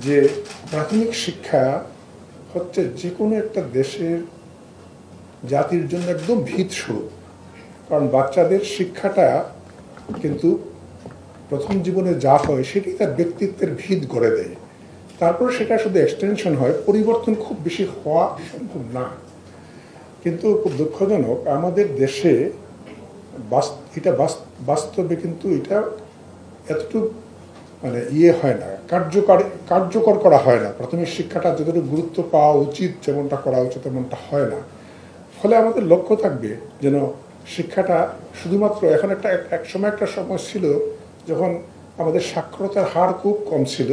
যে প্রাথমিক শিক্ষা হচ্ছে যে কোনো একটা দেশের জাতির জন্য একদম ভিত স্বরূপ। কারণ বাচ্চাদের শিক্ষাটা কিন্তু প্রথম জীবনে যা হয় সেটি তার ব্যক্তিত্বের ভিত গড়ে দেয়। তারপর সেটা শুধু এক্সটেনশন হয়, পরিবর্তন খুব বেশি হওয়া সম্ভব না। কিন্তু খুব দুঃখজনক আমাদের দেশে এটা বাস্তবে কিন্তু এটা এতটুকু হয় না, কার্যকর করা হয় না। প্রাথমিক শিক্ষাটা যতটুকু গুরুত্ব পাওয়া উচিত, যেমনটা করা উচিত তেমনটা হয় না। ফলে আমাদের লক্ষ্য থাকবে যেন শিক্ষাটা শুধুমাত্র এখন এক সময় ছিল যখন আমাদের সাক্ষরতার হার খুব কম ছিল।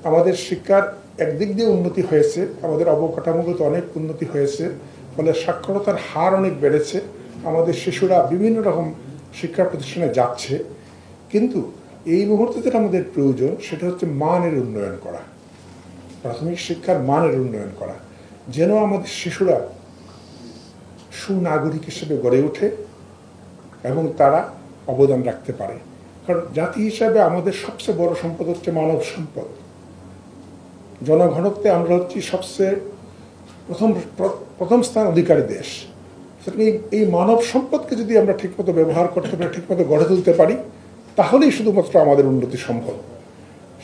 আমাদের শিক্ষার একদিক দিয়ে উন্নতি হয়েছে, আমাদের অবকাঠামোগত অনেক উন্নতি হয়েছে, ফলে সাক্ষরতার হার অনেক বেড়েছে, আমাদের শিশুরা বিভিন্ন রকম শিক্ষা প্রতিষ্ঠানে যাচ্ছে। কিন্তু এই মুহূর্তে যেটা আমাদের প্রয়োজন সেটা হচ্ছে মানের উন্নয়ন করা, প্রাথমিক শিক্ষার মানের উন্নয়ন করা, যেন আমাদের শিশুরা সুনাগরিক হিসেবে গড়ে ওঠে এবং তারা অবদান রাখতে পারে। কারণ জাতি হিসাবে আমাদের সবচেয়ে বড় সম্পদ হচ্ছে মানব সম্পদ। জনঘনত্বে আমরা হচ্ছি সবচেয়ে প্রথম স্থান অধিকারী দেশ। এই মানব সম্পদকে যদি আমরা ঠিকমতো ব্যবহার করতে পারি, ঠিকমতো গড়ে তুলতে পারি, তাহলেই শুধুমাত্র আমাদের উন্নতি সম্ভব।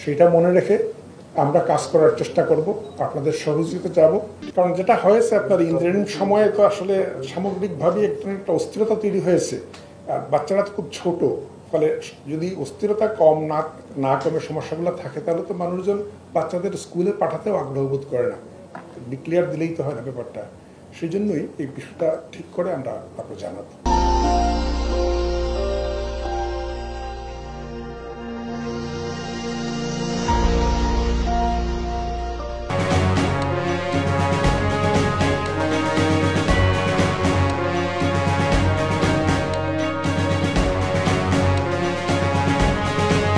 সেটা মনে রেখে আমরা কাজ করার চেষ্টা করব, আপনাদের সহযোগিতা চাবো। কারণ যেটা হয়েছে আপনার ইন্টারনেট সময়ে তো আসলে সামগ্রিকভাবে একটা অস্থিরতা তৈরি হয়েছে, আর বাচ্চারা তো খুব ছোট। ফলে যদি অস্থিরতা না কমে সমস্যাগুলো থাকে, তাহলে তো মানুষজন বাচ্চাদের স্কুলে পাঠাতেও আগ্রহ বোধ করে না। ডিক্লেয়ার দিলেই তো হয় না ব্যাপারটা। সেই জন্যই এই বিষয়টা ঠিক করে আমরা আপনাকে জানাবো।